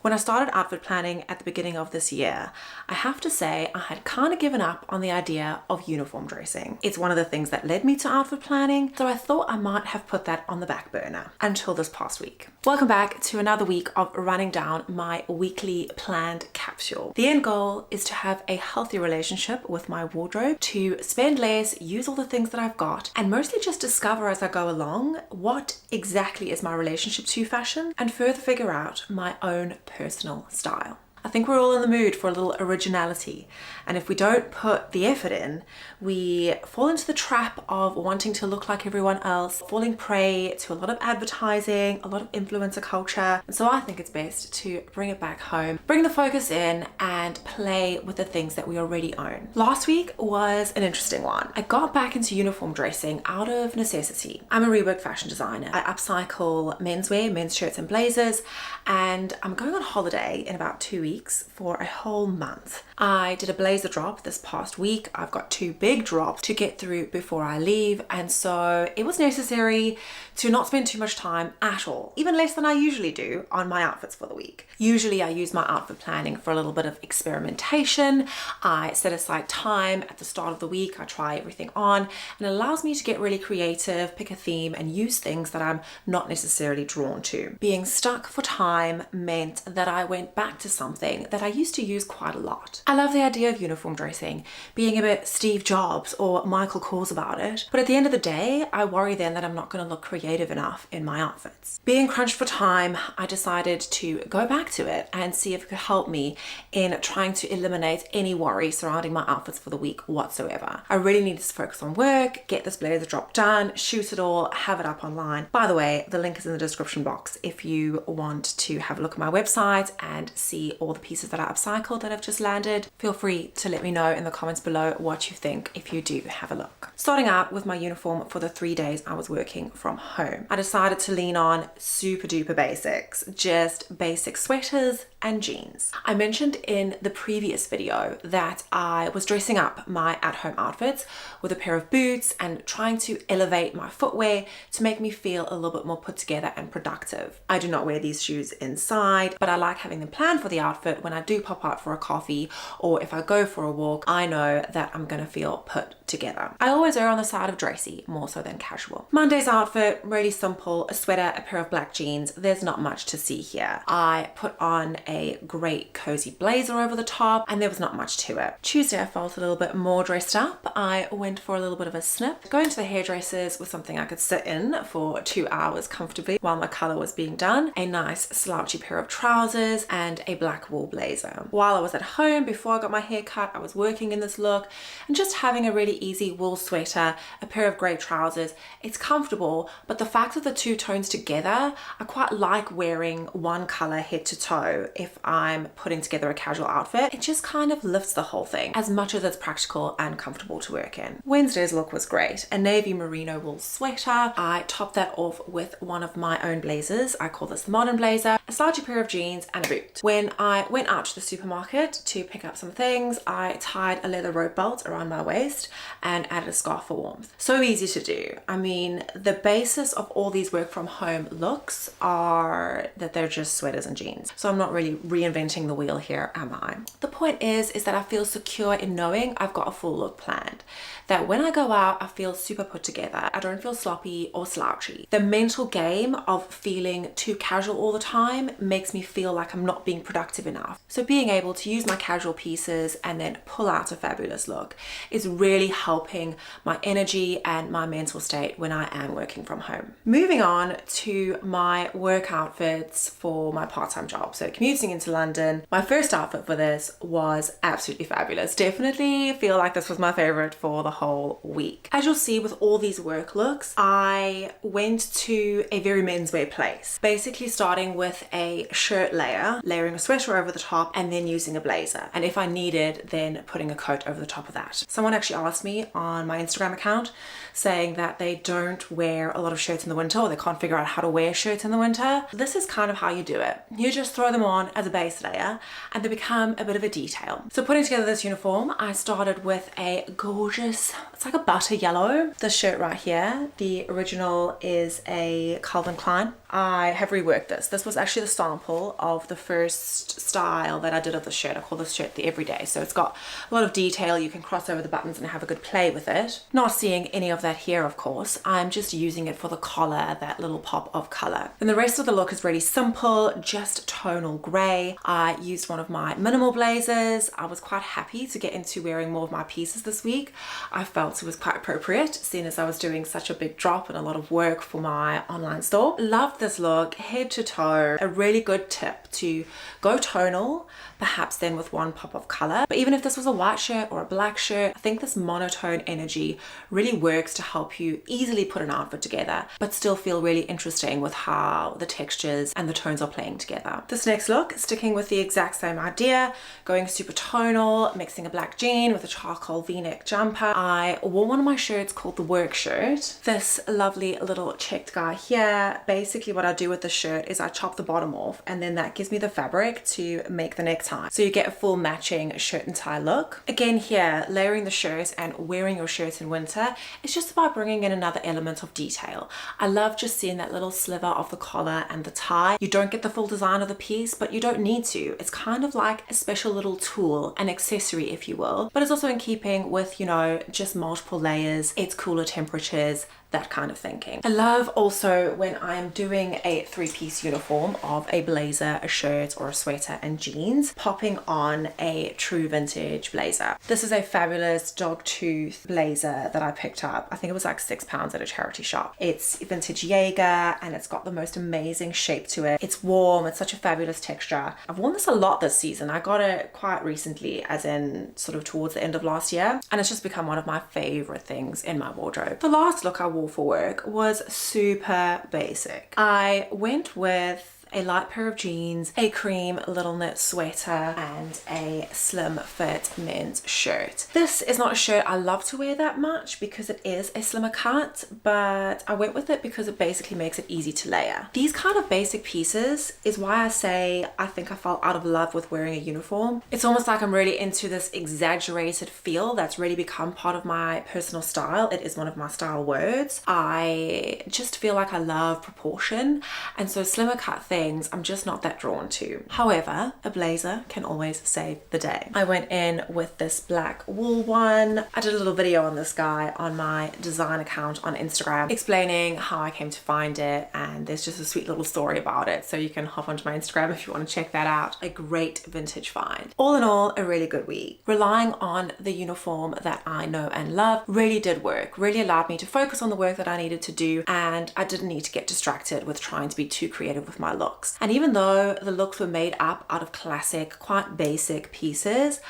When I started outfit planning at the beginning of this year, I have to say I had kind of given up on the idea of uniform dressing. It's one of the things that led me to outfit planning, so I thought I might have put that on the back burner until this past week. Welcome back to another week of running down my weekly planned capsule. The end goal is to have a healthy relationship with my wardrobe, to spend less, use all the things that I've got, and mostly just discover as I go along what exactly is my relationship to fashion and further figure out my own personal style. I think we're all in the mood for a little originality, and if we don't put the effort in, we fall into the trap of wanting to look like everyone else, falling prey to a lot of advertising, a lot of influencer culture. And so I think it's best to bring it back home, bring the focus in, and play with the things that we already own. Last week was an interesting one. I got back into uniform dressing out of necessity. I'm a reworked fashion designer. I upcycle menswear, men's shirts and blazers, and I'm going on holiday in about 2 weeks for a whole month. I did a blazer drop this past week. I've got 2 big drops to get through before I leave, and so it was necessary to not spend too much time at all, even less than I usually do, on my outfits for the week. Usually I use my outfit planning for a little bit of experimentation. I set aside time at the start of the week. I try everything on, and it allows me to get really creative, pick a theme, and use things that I'm not necessarily drawn to. Being stuck for time meant that I went back to something that I used to use quite a lot. I love the idea of uniform dressing, being a bit Steve Jobs or Michael Kors about it, but at the end of the day, I worry then that I'm not going to look creative enough in my outfits. Being crunched for time, I decided to go back to it and see if it could help me in trying to eliminate any worry surrounding my outfits for the week whatsoever. I really needed to focus on work, get this blazer drop done, shoot it all, have it up online. By the way, the link is in the description box if you want to have a look at my website and see all the pieces that I upcycled that have just landed. Feel free to let me know in the comments below what you think if you do have a look. Starting out with my uniform for the 3 days I was working from home, I decided to lean on super duper basics, just basic sweaters and jeans. I mentioned in the previous video that I was dressing up my at-home outfits with a pair of boots and trying to elevate my footwear to make me feel a little bit more put together and productive. I do not wear these shoes inside, but I like having them planned for the outfit. When I do pop out for a coffee or if I go for a walk, I know that I'm gonna feel put together. I always err on the side of dressy more so than casual. Monday's outfit, really simple, a sweater, a pair of black jeans. There's not much to see here. I put on a great cozy blazer over the top, and there was not much to it. Tuesday I felt a little bit more dressed up. I went for a little bit of a snip, going to the hairdressers with something I could sit in for 2 hours comfortably while my color was being done, a nice slouchy pair of trousers and a black wool blazer. While I was at home before I got my hair cut, I was working in this look and just having a really easy wool sweater, a pair of grey trousers. It's comfortable, but the fact that the 2 tones together, I quite like wearing one color head to toe if I'm putting together a casual outfit. It just kind of lifts the whole thing as much as it's practical and comfortable to work in. Wednesday's look was great. A navy merino wool sweater. I topped that off with one of my own blazers. I call this the modern blazer, a slouchy pair of jeans and a boot. When I went out to the supermarket to pick up some things, I tied a leather rope belt around my waist and added a scarf for warmth. So easy to do. I mean, the basis of all these work from home looks are that they're just sweaters and jeans. So I'm not really reinventing the wheel here, am I? The point is that I feel secure in knowing I've got a full look planned. That when I go out, I feel super put together. I don't feel sloppy or slouchy. The mental game of feeling too casual all the time makes me feel like I'm not being productive enough. So being able to use my casual pieces and then pull out a fabulous look is really helping my energy and my mental state when I am working from home. Moving on to my work outfits for my part-time job. So commuting into London, my first outfit for this was absolutely fabulous. Definitely feel like this was my favorite for the whole week. As you'll see with all these work looks, I went to a very menswear place, basically starting with a shirt layer, layering a sweater over the top, and then using a blazer. And if I needed, then putting a coat over the top of that. Someone actually asked me on my Instagram account saying that they don't wear a lot of shirts in the winter, or they can't figure out how to wear shirts in the winter. This is kind of how you do it. You just throw them on on as a base layer and they become a bit of a detail. So putting together this uniform, I started with a gorgeous, it's like a butter yellow. This shirt right here, the original is a Calvin Klein. I have reworked this. This was actually the sample of the first style that I did of the shirt. I call this shirt the Everyday. So it's got a lot of detail. You can cross over the buttons and have a good play with it. Not seeing any of that here, of course. I'm just using it for the collar, that little pop of color. And the rest of the look is really simple, just tonal gray. I used one of my minimal blazers. I was quite happy to get into wearing more of my pieces this week. I felt it was quite appropriate, seeing as I was doing such a big drop and a lot of work for my online store. Loved this look, head to toe. A really good tip to go tonal, perhaps then with one pop of color. But even if this was a white shirt or a black shirt, I think this monotone energy really works to help you easily put an outfit together, but still feel really interesting with how the textures and the tones are playing together. This next look, sticking with the exact same idea, going super tonal, mixing a black jean with a charcoal v-neck jumper. I wore one of my shirts called the work shirt. This lovely little checked guy here. Basically what I do with the shirt is I chop the bottom off and then that gives me the fabric to make the necktie. So you get a full matching shirt and tie look. Again here, layering the shirt and wearing your shirt in winter, it's just about bringing in another element of detail. I love just seeing that little sliver of the collar and the tie. You don't get the full design of the piece, but you don't need to. It's kind of like a special little tool, an accessory if you will, but it's also in keeping with, you know, just multiple layers. It's cooler temperatures, that kind of thinking. I love also when I'm doing a three-piece uniform of a blazer, a shirt, or a sweater and jeans, popping on a true vintage blazer. This is a fabulous dogtooth blazer that I picked up. I think it was like £6 at a charity shop. It's vintage Jaeger and it's got the most amazing shape to it. It's warm, it's such a fabulous texture. I've worn this a lot this season. I got it quite recently, as in sort of towards the end of last year, and it's just become one of my favorite things in my wardrobe. The last look I wore for work was super basic. I went with a light pair of jeans, a cream little knit sweater, and a slim fit men's shirt. This is not a shirt I love to wear that much because it is a slimmer cut, but I went with it because it basically makes it easy to layer. These kind of basic pieces is why I say I think I fell out of love with wearing a uniform. It's almost like I'm really into this exaggerated feel that's really become part of my personal style. It is one of my style words. I just feel like I love proportion, and so slimmer cut things I'm just not that drawn to. However, a blazer can always save the day. I went in with this black wool one. I did a little video on this guy on my design account on Instagram explaining how I came to find it, and there's just a sweet little story about it, so you can hop onto my Instagram if you want to check that out. A great vintage find. All in all, a really good week. Relying on the uniform that I know and love really did work, really allowed me to focus on the work that I needed to do, and I didn't need to get distracted with trying to be too creative with my looks. And even though the looks were made up out of classic, quite basic pieces,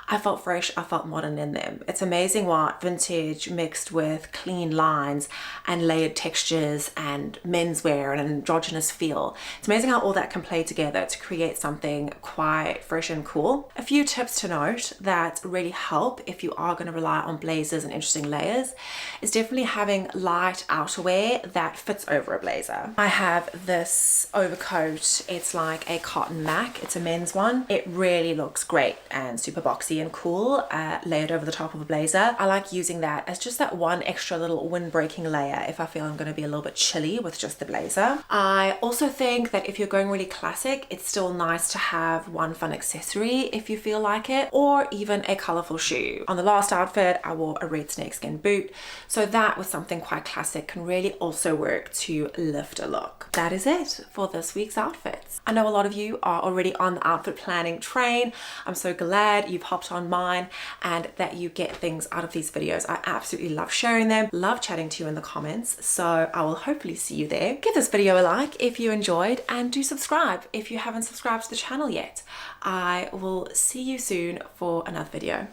I felt fresh, I felt modern in them. It's amazing what vintage mixed with clean lines and layered textures and menswear and an androgynous feel. It's amazing how all that can play together to create something quite fresh and cool. A few tips to note that really help if you are going to rely on blazers and interesting layers is definitely having light outerwear that fits over a blazer. I have this overcoat. It's like a cotton mac. It's a men's one. It really looks great and super boxy and cool, layered over the top of a blazer. I like using that as just that one extra little wind-breaking layer if I feel I'm going to be a little bit chilly with just the blazer. I also think that if you're going really classic, it's still nice to have one fun accessory if you feel like it, or even a colorful shoe. On the last outfit, I wore a red snakeskin boot, so that with something quite classic can really also work to lift a look. That is it for this week's outfits. I know a lot of you are already on the outfit planning train. I'm so glad you've hopped on mine and that you get things out of these videos. I absolutely love sharing them, love chatting to you in the comments, so I will hopefully see you there. Give this video a like if you enjoyed, and do subscribe if you haven't subscribed to the channel yet. I will see you soon for another video.